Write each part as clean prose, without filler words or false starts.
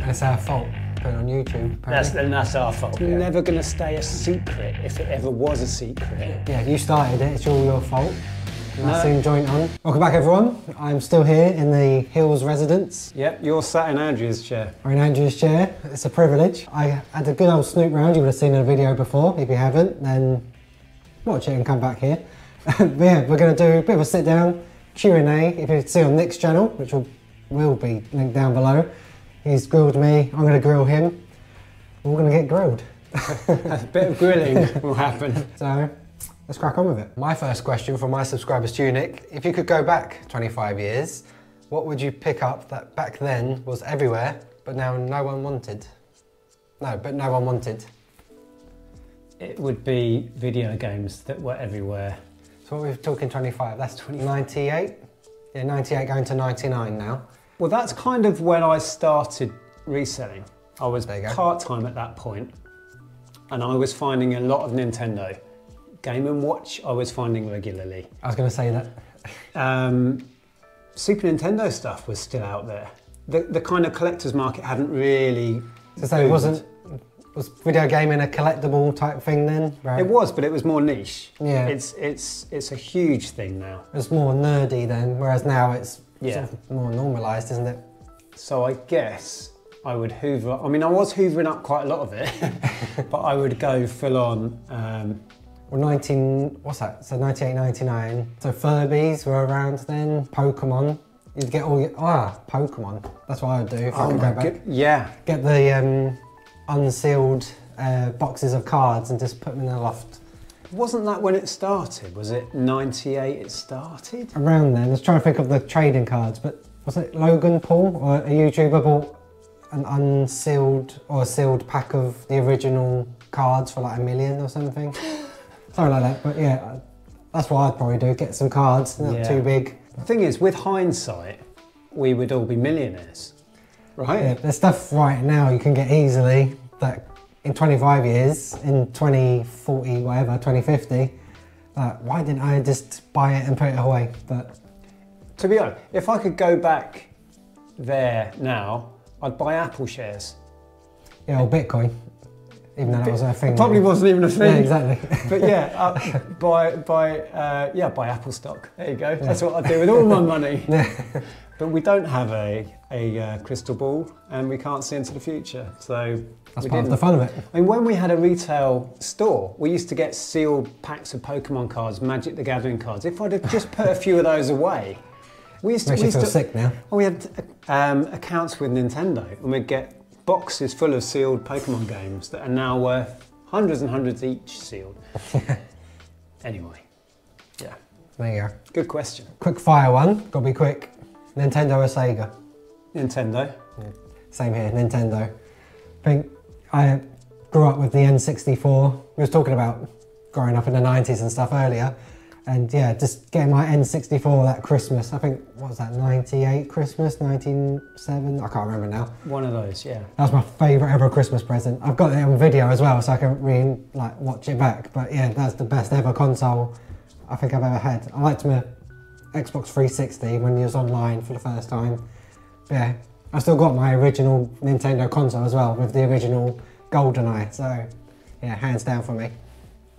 And it's our fault, put it on YouTube. That's our fault. It's never going to stay a secret if it ever was a secret. Yeah, you started it, it's all your fault. And I soon joined on. Welcome back everyone. I'm still here in the Hills residence. Yep, you're sat in Andrew's chair. I'm in Andrew's chair. It's a privilege. I had a good old snoop round. You would have seen a video before. If you haven't, then watch it and come back here. But yeah, we're going to do a bit of a sit down Q&A. If you see on Nic's channel, which will be linked down below. He's grilled me, I'm going to grill him. We're going to get grilled. A bit of grilling will happen. So let's crack on with it. My first question from my subscribers to you, Nic. If you could go back 25 years, what would you pick up that back then was everywhere, but now no one wanted? No one wanted. It would be video games that were everywhere. So what we're talking 25, that's 98? Yeah, 98 going to 99 now. Well, that's kind of when I started reselling. I was part-time at that point, and I was finding a lot of Nintendo. Game & Watch I was finding regularly. I was going to say that. Super Nintendo stuff was still out there. The kind of collector's market hadn't really So it was video gaming a collectible type thing then? Right. It was, but it was more niche. Yeah. It's a huge thing now. It's more nerdy then, whereas now it's sort of more normalised, isn't it? So I guess I would hoover up. I mean, I was hoovering up quite a lot of it, but I would go full on. Well, what's that? So 98, 99. So Furbies were around then, Pokemon. You'd get all your, Pokemon. That's what I would do if I could go back. Yeah. Get the unsealed boxes of cards and just put them in the loft. Wasn't that when it started? Was it 98 it started? Around then, I was trying to think of the trading cards, but was it Logan Paul or a YouTuber bought an unsealed or a sealed pack of the original cards for like $1 million or something? Something like that, but yeah, that's what I'd probably do, get some cards, not too big. The thing is, with hindsight, we would all be millionaires, right? Yeah, there's stuff right now you can get easily that in 25 years, in 2040, whatever, 2050, why didn't I just buy it and put it away? But to be honest, if I could go back there now, I'd buy Apple shares. Yeah, or Bitcoin, even though that was a thing. It probably wasn't even a thing. Yeah, exactly. But yeah, buy Apple stock. There you go. Yeah. That's what I'd do with all my money. But we don't have a crystal ball, and we can't see into the future. So that's part of the fun of it. I mean, when we had a retail store, we used to get sealed packs of Pokemon cards, Magic the Gathering cards. If I'd have just put a few of those away, makes you feel sick now. Well, we had accounts with Nintendo, and we'd get boxes full of sealed Pokemon games that are now worth hundreds and hundreds each sealed. Anyway, yeah. There you go. Good question. Quick fire one, gotta be quick. Nintendo or Sega? Nintendo. Yeah. Same here, Nintendo. I think I grew up with the N64. We was talking about growing up in the 90s and stuff earlier. And yeah, just getting my N64 that Christmas. I think, what was that, 98 Christmas, 1997? I can't remember now. One of those, yeah. That was my favourite ever Christmas present. I've got it on video as well, so I can really watch it back. But yeah, that's the best ever console I think I've ever had. I liked my Xbox 360 when it was online for the first time. But yeah, I still got my original Nintendo console as well with the original GoldenEye. So yeah, hands down for me.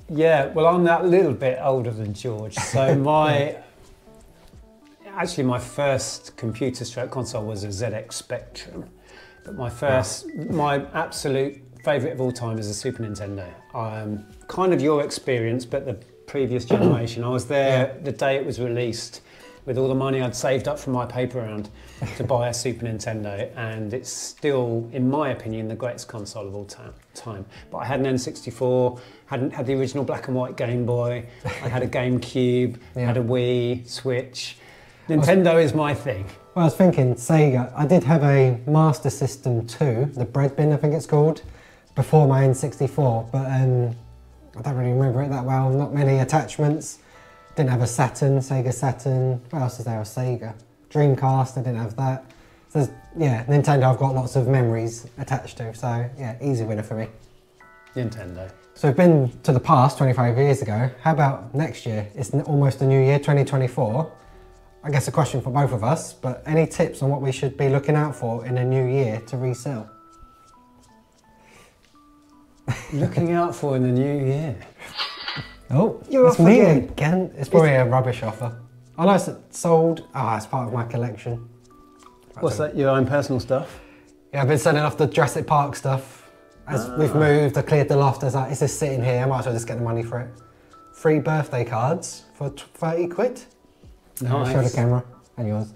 Yeah, well, I'm that little bit older than George. So actually my first computer stroke console was a ZX Spectrum. But my absolute favourite of all time is a Super Nintendo. Kind of your experience, but the previous generation. I was there the day it was released with all the money I'd saved up from my paper round to buy a Super Nintendo, and it's still, in my opinion, the greatest console of all time. But I had an N64, had the original black and white Game Boy, I had a GameCube, had a Wii, Switch. Nintendo is my thing. Well, I was thinking Sega. I did have a Master System 2, the bread bin I think it's called, before my N64, but I don't really remember it that well, not many attachments. Didn't have a Saturn, Sega Saturn. What else is there? A Sega. Dreamcast, I didn't have that. So yeah, Nintendo I've got lots of memories attached to, so yeah, easy winner for me. Nintendo. So we've been to the past 25 years ago. How about next year? It's almost a new year, 2024. I guess a question for both of us, but any tips on what we should be looking out for in a new year to resell? Looking out for in the new year? Oh, You're it's off me again. again. It's probably a rubbish offer. I know it's sold. Ah, it's part of my collection. What's that, your own personal stuff? Yeah, I've been selling off the Jurassic Park stuff. As we've moved, I cleared the loft. I was like, it's just sitting here. I might as well just get the money for it. 3 birthday cards for 30 quid. Nice. Show the camera and yours.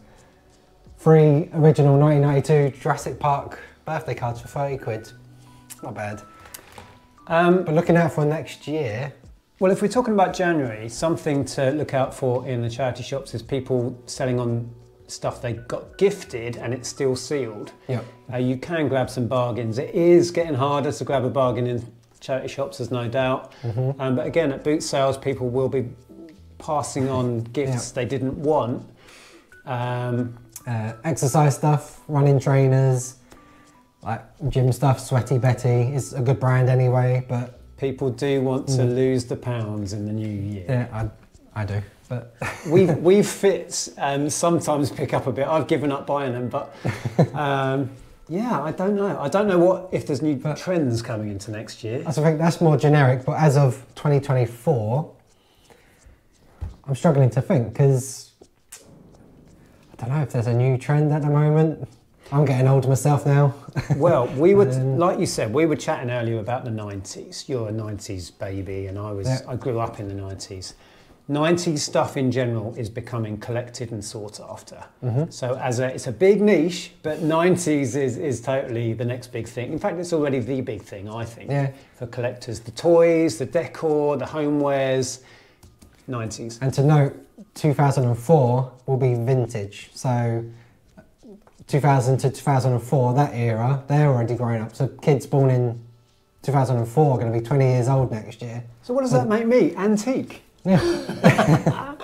3 original 1992 Jurassic Park birthday cards for 30 quid. Not bad. But looking out for next year. Well, if we're talking about January, something to look out for in the charity shops is people selling on stuff they got gifted and it's still sealed. Yep. You can grab some bargains. It is getting harder to grab a bargain in charity shops, there's no doubt. But again, at boot sales, people will be passing on gifts they didn't want. Exercise stuff, running trainers, like gym stuff. Sweaty Betty is a good brand anyway, but people do want to lose the pounds in the new year. yeah, I do. But we've fit sometimes pick up a bit. I've given up buying them, but yeah, I don't know. I don't know what if there's new trends coming into next year. I think that's more generic. But as of 2024, I'm struggling to think because I don't know if there's a new trend at the moment. I'm getting old myself now. Well, we were, like you said, we were chatting earlier about the 90s. You're a 90s baby and I grew up in the 90s. 90s stuff in general is becoming collected and sought after. So it's a big niche, but 90s is totally the next big thing. In fact, it's already the big thing, I think, for collectors. The toys, the decor, the homewares, 90s. And to note, 2004 will be vintage. So 2000 to 2004, that era, they're already grown up. So kids born in 2004 are going to be 20 years old next year. So what does that make me? Antique? Yeah.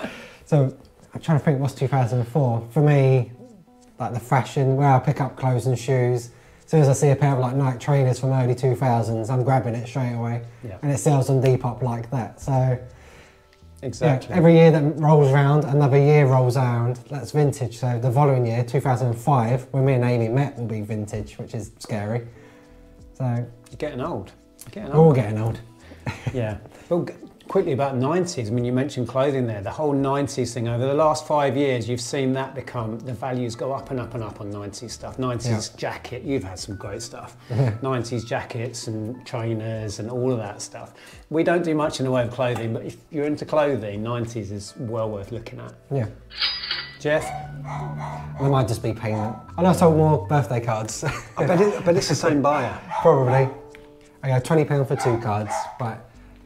So I'm trying to think what's 2004. For me, like the fashion, where I pick up clothes and shoes. As soon as I see a pair of like Nike trainers from early 2000s, I'm grabbing it straight away. Yeah. And it sells on Depop like that. So exactly. Yeah, every year that rolls around, another year rolls around, that's vintage. So the following year, 2005, when me and Amy met, will be vintage, which is scary. So you're getting old. We're all getting old. Yeah. Well, quickly about 90s, I mean, you mentioned clothing there. The whole 90s thing, over the last 5 years, you've seen that become, the values go up and up and up on 90s stuff. 90s jacket, you've had some great stuff. 90s jackets and trainers and all of that stuff. We don't do much in the way of clothing, but if you're into clothing, 90s is well worth looking at. Yeah. Jeff? There might just be payment. I know I sold more birthday cards. But it's the same buyer. Probably. I got £20 for 2 cards. Right,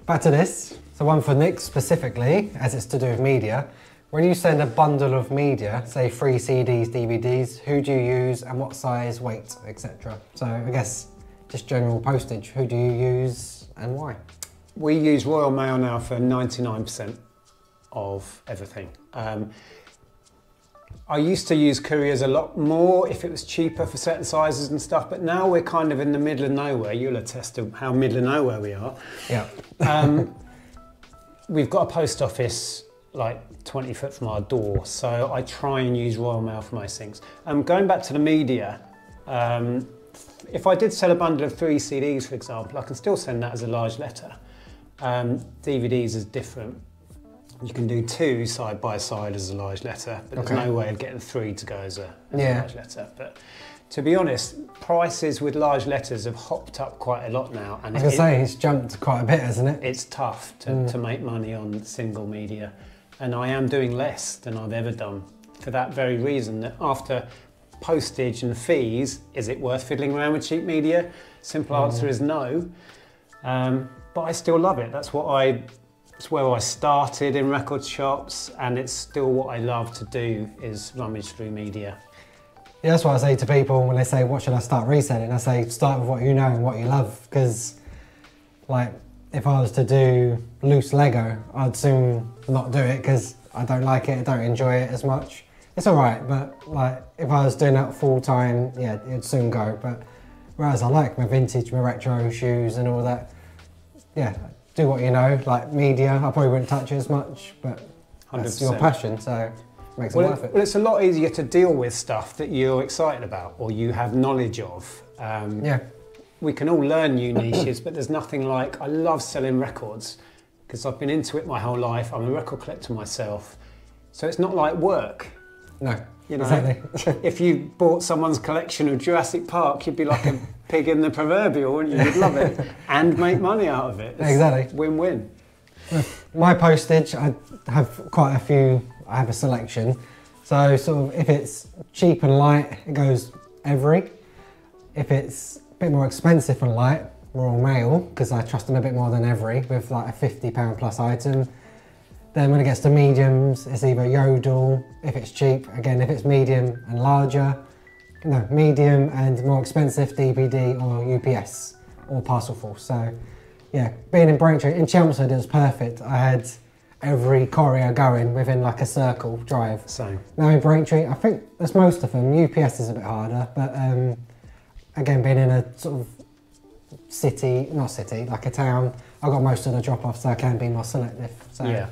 back to this. So one for Nick specifically, as it's to do with media. When you send a bundle of media, say 3 CDs, DVDs, who do you use and what size, weight, etc. So I guess just general postage. Who do you use and why? We use Royal Mail now for 99% of everything. I used to use couriers a lot more if it was cheaper for certain sizes and stuff, but now we're kind of in the middle of nowhere. You'll attest to how middle of nowhere we are. Yeah. We've got a post office like 20 foot from our door, so I try and use Royal Mail for most things. Going back to the media, if I did sell a bundle of 3 CDs, for example, I can still send that as a large letter. DVDs is different. You can do 2 side by side as a large letter, but there's no way of getting 3 to go as a large letter. But to be honest, prices with large letters have hopped up quite a lot now. And I was going to say, it's jumped quite a bit, hasn't it? It's tough to make money on single media. And I am doing less than I've ever done for that very reason, that after postage and fees, is it worth fiddling around with cheap media? Simple answer is no. But I still love it. It's where I started in record shops, and it's still what I love to do, is rummage through media. Yeah, that's what I say to people when they say, what should I start reselling? I say, start with what you know and what you love, because like, if I was to do loose Lego, I'd soon not do it because I don't like it, I don't enjoy it as much. It's all right, but like, if I was doing that full time, yeah, it'd soon go. But whereas I like my vintage, my retro shoes and all that, yeah, do what you know, like media, I probably wouldn't touch it as much, but that's your passion, so. makes it worth it. Well, it's a lot easier to deal with stuff that you're excited about or you have knowledge of. Yeah. We can all learn new niches, but there's nothing like, I love selling records because I've been into it my whole life. I'm a record collector myself. So it's not like work. No, you know, exactly. If you bought someone's collection of Jurassic Park, you'd be like a pig in the proverbial, wouldn't you? You'd love it and make money out of it. It's exactly. Win-win. My postage, I have quite a few, I have a selection. So sort of if it's cheap and light, it goes every. If it's a bit more expensive and light, Royal Mail, because I trust them a bit more than every, with like a £50 plus item. Then when it gets to mediums, it's either Yodel, if it's cheap. Again, if it's medium and larger, no, medium and more expensive, DPD or UPS or Parcel Force. So yeah, being in Braintree, in Chelmsford it was perfect. I had every courier going within like a circle drive. Same. Now in Braintree, I think that's most of them. UPS is a bit harder, but again, being in a sort of city, not city, like a town, I got most of the drop-offs, so I can be more selective. So, yeah.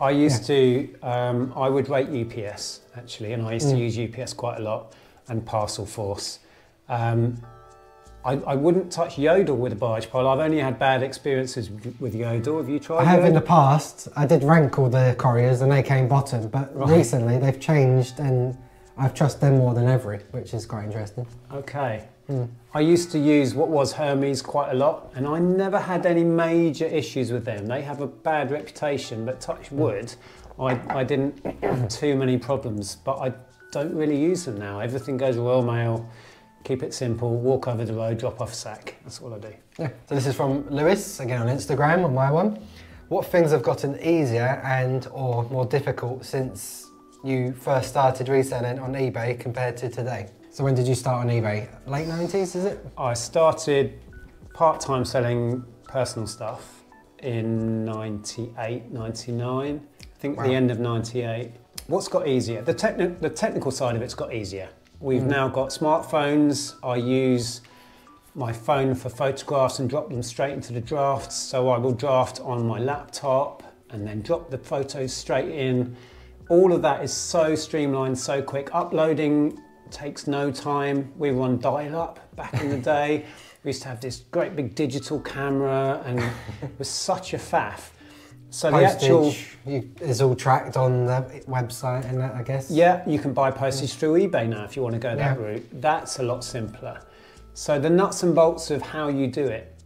I used to, I would rate UPS actually, and I used to use UPS quite a lot, and Parcel Force. I wouldn't touch Yodel with a barge pole. I've only had bad experiences with Yodel. Have you tried I have Yodel? in the past. I did rank all the couriers and they came bottom, but recently they've changed and I've trusted them more than every, which is quite interesting. Okay. I used to use what was Hermes quite a lot, and I never had any major issues with them. They have a bad reputation, but touch wood, I didn't have too many problems, but I don't really use them now. Everything goes Royal Mail, keep it simple, walk over the road, drop off a sack. That's all I do. Yeah. So this is from Lewis, again on Instagram, on my one. What things have gotten easier and or more difficult since you first started reselling on eBay compared to today? So when did you start on eBay? Late 90s, is it? I started part-time selling personal stuff in 98, 99. I think the end of 98. What's got easier? The technical side of it's got easier. We've now got smartphones. I use my phone for photographs and drop them straight into the drafts. So I will draft on my laptop and then drop the photos straight in. All of that is so streamlined, so quick. Uploading takes no time. We were on dial-up back in the day. We used to have this great big digital camera and it was such a faff. So postage is all tracked on the website and that, I guess? Yeah, you can buy postage through eBay now if you want to go that route. That's a lot simpler. So the nuts and bolts of how you do it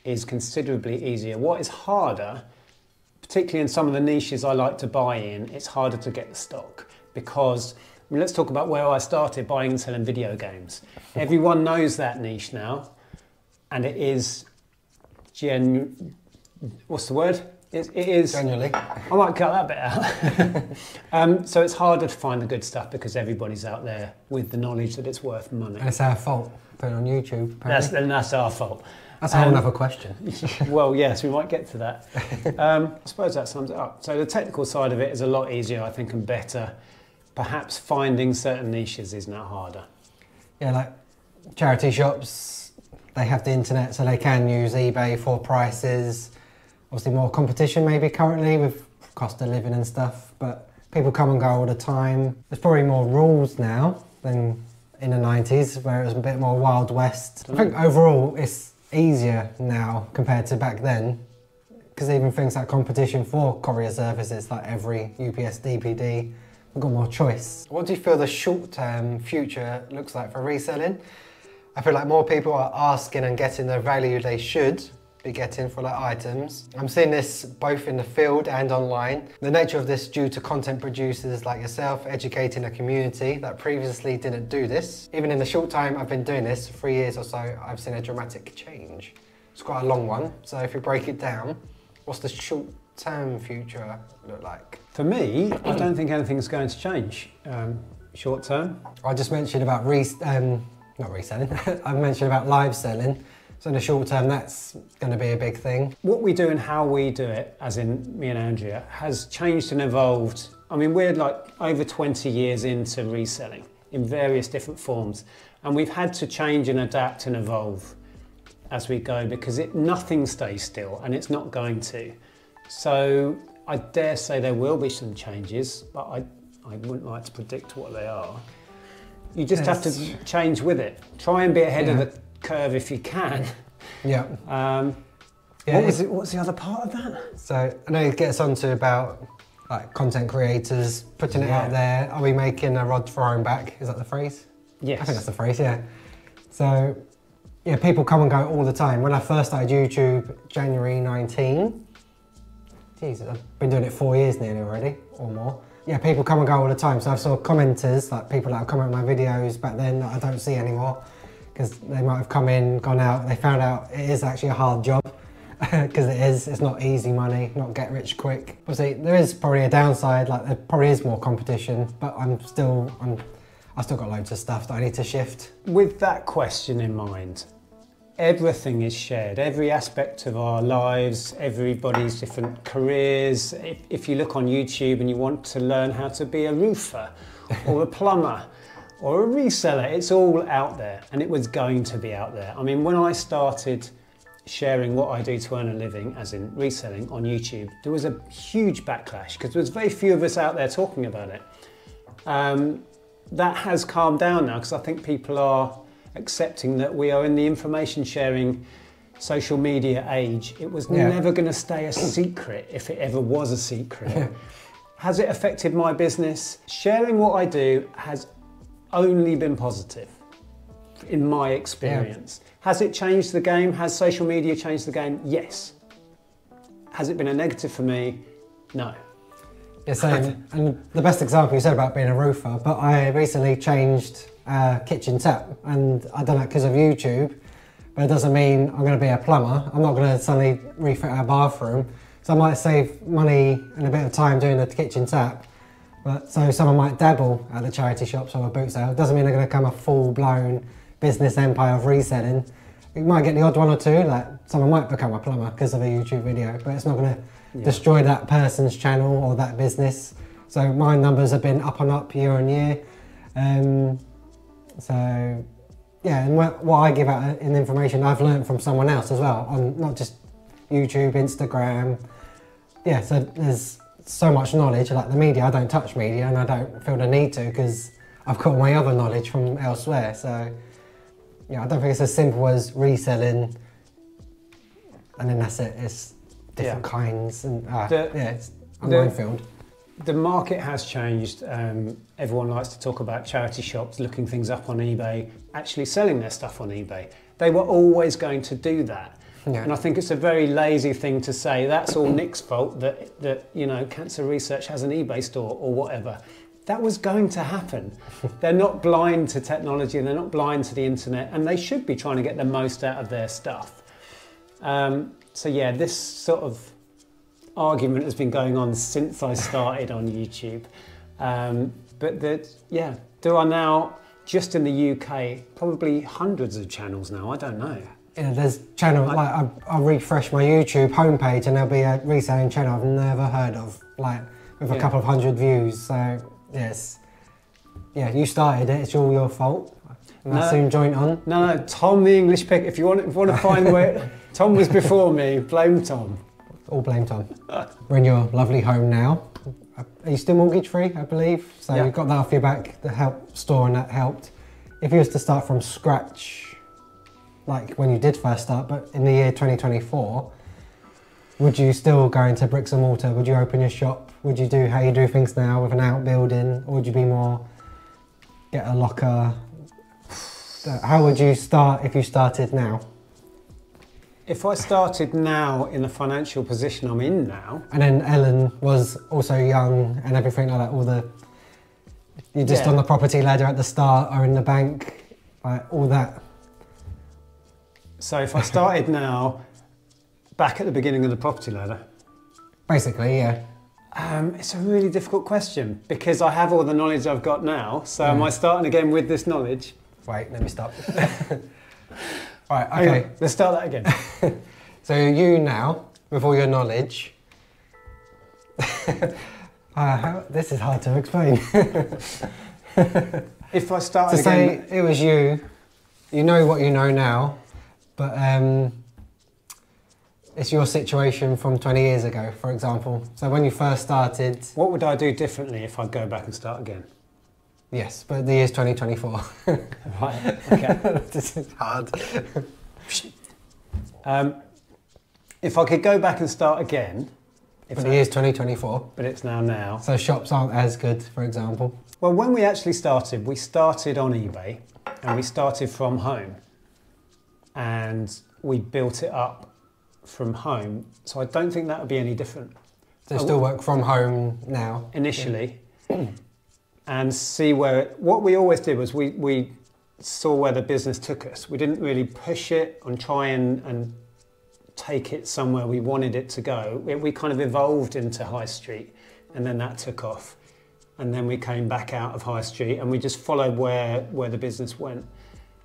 is considerably easier. What is harder, particularly in some of the niches I like to buy in, it's harder to get the stock because, I mean, let's talk about where I started buying and selling video games. Everyone knows that niche now, and it is what's the word? It is... Genuinely. I might cut that bit out. So it's harder to find the good stuff because everybody's out there with the knowledge that it's worth money. And it's our fault, put it on YouTube, apparently. That's our fault. That's a whole other question. Well, yes, we might get to that. I suppose that sums it up. So the technical side of it is a lot easier, I think, and better. Perhaps finding certain niches is now harder. Yeah, like charity shops, they have the internet, so they can use eBay for prices. Obviously more competition maybe currently with cost of living and stuff, but people come and go all the time. There's probably more rules now than in the 90s where it was a bit more Wild West. I think overall it's easier now compared to back then, because even things like competition for courier services like every UPS, DPD, we've got more choice. What do you feel the short-term future looks like for reselling? I feel like more people are asking and getting the value they should be getting for like items. I'm seeing this both in the field and online. The nature of this due to content producers like yourself educating a community that previously didn't do this. Even in the short time I've been doing this, 3 years or so, I've seen a dramatic change. It's quite a long one, so if you break it down, what's the short-term future look like? For me, I don't think anything's going to change short term. I just mentioned about not reselling, I mentioned about live selling. So in the short term, that's going to be a big thing. What we do and how we do it, as in me and Andrea, has changed and evolved. I mean, we're like over 20 years into reselling in various different forms. And we've had to change and adapt and evolve as we go because nothing stays still and it's not going to. So I dare say there will be some changes, but I wouldn't like to predict what they are. You just have to change with it. Try and be ahead of the curve if you can. Yeah. What was the other part of that? So I know it gets on to about like content creators, putting it out there. Are we making a rod for our own back? Is that the phrase? Yes. I think that's the phrase, yeah. So, yeah, people come and go all the time. When I first started YouTube, January 19, Jesus, I've been doing it 4 years nearly already, or more. Yeah, people come and go all the time. So I saw commenters, like people that have comment on my videos back then that I don't see anymore, because they might have come in, gone out, they found out it is actually a hard job. Because it's not easy money, not get rich quick. Obviously, there is probably a downside, like there probably is more competition, but I've still got loads of stuff that I need to shift. With that question in mind, everything is shared, every aspect of our lives, everybody's different careers. If you look on YouTube and you want to learn how to be a roofer or a plumber or a reseller, it's all out there, and it was going to be out there. I mean, when I started sharing what I do to earn a living, as in reselling on YouTube, there was a huge backlash because there was very few of us out there talking about it. That has calmed down now because I think people are accepting that we are in the information sharing social media age. It was never going to stay a secret if it ever was a secret. Has it affected my business? Sharing what I do has only been positive in my experience. Has it changed the game? Has social media changed the game? Yes. Has it been a negative for me? No. Yeah, same. And the best example you said about being a roofer, but I recently changed kitchen tap, and I've done that because of YouTube, but it doesn't mean I'm going to be a plumber. I'm not going to suddenly refit our bathroom. So I might save money and a bit of time doing the kitchen tap, but so someone might dabble at the charity shops or a boot sale. It doesn't mean they're going to become a full-blown business empire of reselling. You might get the odd one or two, like someone might become a plumber because of a YouTube video, but it's not going to destroy that person's channel or that business. So my numbers have been up and up year on year. So yeah, and what I give out in information I've learned from someone else as well, on not just YouTube, Instagram. Yeah, so there's so much knowledge. Like the media, I don't touch media and I don't feel the need to because I've got my other knowledge from elsewhere. So yeah, I don't think it's as simple as reselling and then that's it. It's different kinds and it's a minefield. The market has changed. Everyone likes to talk about charity shops looking things up on eBay, actually selling their stuff on eBay. They were always going to do that. Yeah. And I think it's a very lazy thing to say, that's all Nic's fault that you know, Cancer Research has an eBay store or whatever. That was going to happen. They're not blind to technology and they're not blind to the internet, and they should be trying to get the most out of their stuff. So yeah, this sort of argument has been going on since I started on YouTube. But do I now, just in the UK, probably hundreds of channels now, I don't know. Yeah, there's channels, like I'll refresh my YouTube homepage and there'll be a reselling channel I've never heard of, like with a couple of hundred views. So yes, yeah, you started it, it's all your fault. And I soon joined on. No, Tom the English pick, if you want to find where, Tom was before me, blame Tom. All blame Tom. We're in your lovely home now. Are you still mortgage free, I believe? So you've got that off your back, the help store, and that helped. If you was to start from scratch, like when you did first start, but in the year 2024, would you still go into bricks and mortar? Would you open your shop? Would you do how you do things now with an outbuilding? Or would you be more, get a locker? How would you start if you started now? If I started now in the financial position I'm in now... And then Ellen was also young and everything like that, you're just on the property ladder at the start or in the bank, like all that. So if I started now, back at the beginning of the property ladder? Basically, yeah. It's a really difficult question because I have all the knowledge I've got now, so am I starting again with this knowledge? Wait, let me stop. Right, okay. Let's start that again. So you now, with all your knowledge, this is hard to explain. If I started to again... say it was you know what you know now, but it's your situation from 20 years ago, for example. So when you first started... What would I do differently if I go back and start again? Yes, but the year's 2024. Right, okay. This is hard. If I could go back and start again... But the year's 2024. But it's now. So shops aren't as good, for example. Well, when we actually started, we started on eBay and we started from home. And we built it up from home. So I don't think that would be any different. So you still work from home now? Initially. Yeah. And see where... What we always did was we saw where the business took us. We didn't really push it and try and take it somewhere we wanted it to go. We kind of evolved into high street and then that took off. And then we came back out of high street and we just followed where the business went.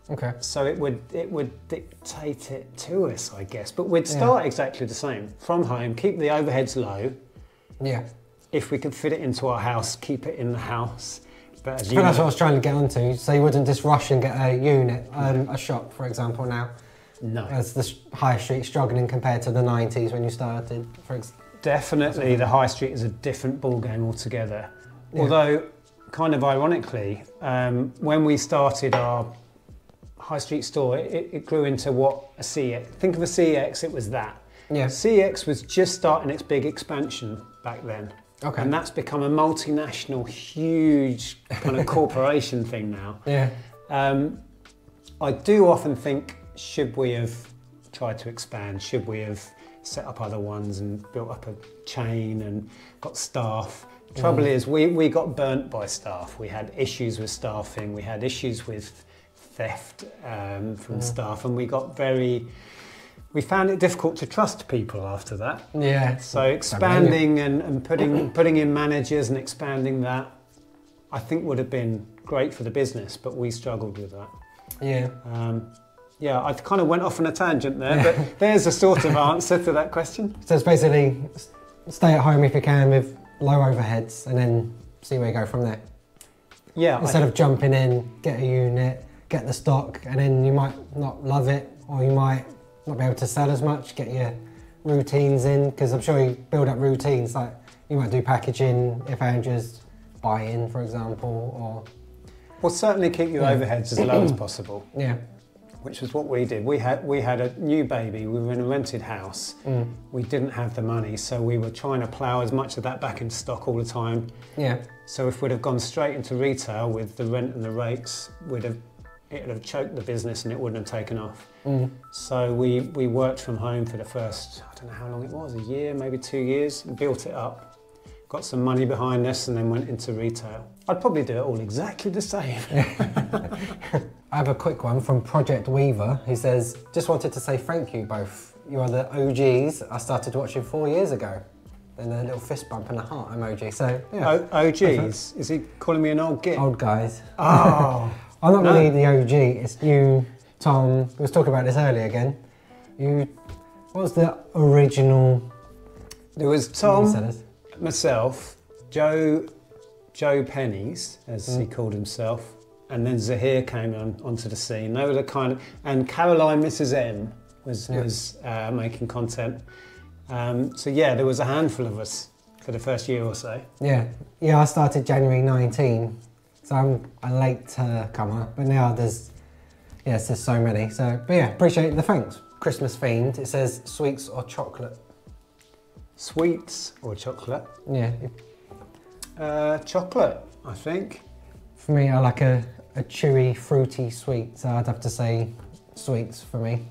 Okay. So it would dictate it to us, I guess. But we'd start exactly the same. From home, keep the overheads low. Yeah. If we could fit it into our house, keep it in the house. But as that's what I was trying to get onto. So you wouldn't just rush and get a unit, a shop, for example, now? No. As the high street struggling compared to the 90s when you started, Definitely the high street is a different ballgame altogether. Yeah. Although, kind of ironically, when we started our high street store, it grew into what a CX. Think of a CX, it was that. Yeah. CX was just starting its big expansion back then. Okay. And that's become a multinational, huge kind of corporation thing now. Yeah. I do often think, should we have tried to expand? Should we have set up other ones and built up a chain and got staff? Trouble is, we got burnt by staff. We had issues with staffing. We had issues with theft from staff, and we found it difficult to trust people after that. Yeah. So expanding and putting in managers and expanding that, I think would have been great for the business, but we struggled with that. Yeah. Yeah, I kind of went off on a tangent there, but there's a sort of answer to that question. So it's basically stay at home if you can with low overheads and then see where you go from there. Yeah. Instead of jumping in, get a unit, get the stock, and then you might not love it, or you might not be able to sell as much, get your routines in, because I'm sure you build up routines, like you might do packaging if Andrew's buy-in, for example, or... Well, certainly keep your overheads as low as possible. Yeah. Which was what we did. We had a new baby, we were in a rented house, we didn't have the money, so we were trying to plough as much of that back into stock all the time. Yeah. So if we'd have gone straight into retail with the rent and the rates, it would have choked the business and it wouldn't have taken off. So we worked from home for the first, I don't know how long it was, a year, maybe 2 years, and built it up. Got some money behind us and then went into retail. I'd probably do it all exactly the same. I have a quick one from Project Weaver. He says, just wanted to say thank you both. You are the OGs. I started watching 4 years ago. Then a little fist bump and a heart emoji. So, yeah. OGs? Is he calling me an old git? Old guys. Oh. I'm not really the OG. It's you, Tom. We was talking about this earlier again. What was the original? There was Tom, myself, Joe Pennies, as he called himself, and then Zahir came onto the scene. They were the kind of, and Caroline, Mrs. M, was making content. So yeah, there was a handful of us for the first year or so. Yeah, I started January 19, so I'm a late comer, but now there's so many. So, but yeah, appreciate the thanks. Christmas themed. It says sweets or chocolate. Sweets or chocolate? Yeah. Chocolate, I think. For me, I like a chewy, fruity sweet, so I'd have to say sweets for me.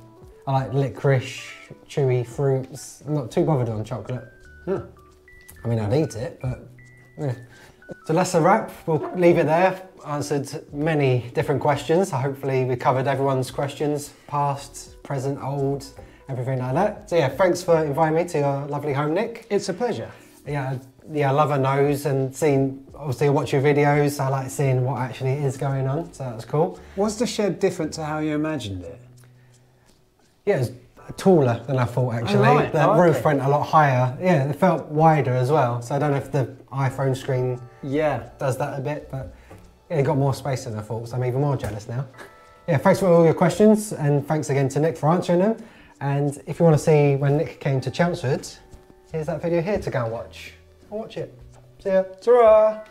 I like licorice, chewy fruits. I'm not too bothered on chocolate. I mean, I'd eat it, but yeah. So that's a wrap. We'll leave it there. Answered many different questions. Hopefully we covered everyone's questions, past, present, old, everything like that. So yeah, thanks for inviting me to your lovely home, Nick. It's a pleasure. Yeah, I love a nose and obviously I watch your videos. I like seeing what actually is going on, so that's cool. Was the shed different to how you imagined it? Yeah, it was taller than I thought actually. The roof went a lot higher. Yeah, it felt wider as well. So I don't know if the iPhone screen does that a bit, but yeah, it got more space than I thought, so I'm even more jealous now. Yeah, thanks for all your questions and thanks again to Nick for answering them. And if you want to see when Nick came to Chelmsford, here's that video here to go and watch. I'll watch it. See ya. Ta-ra!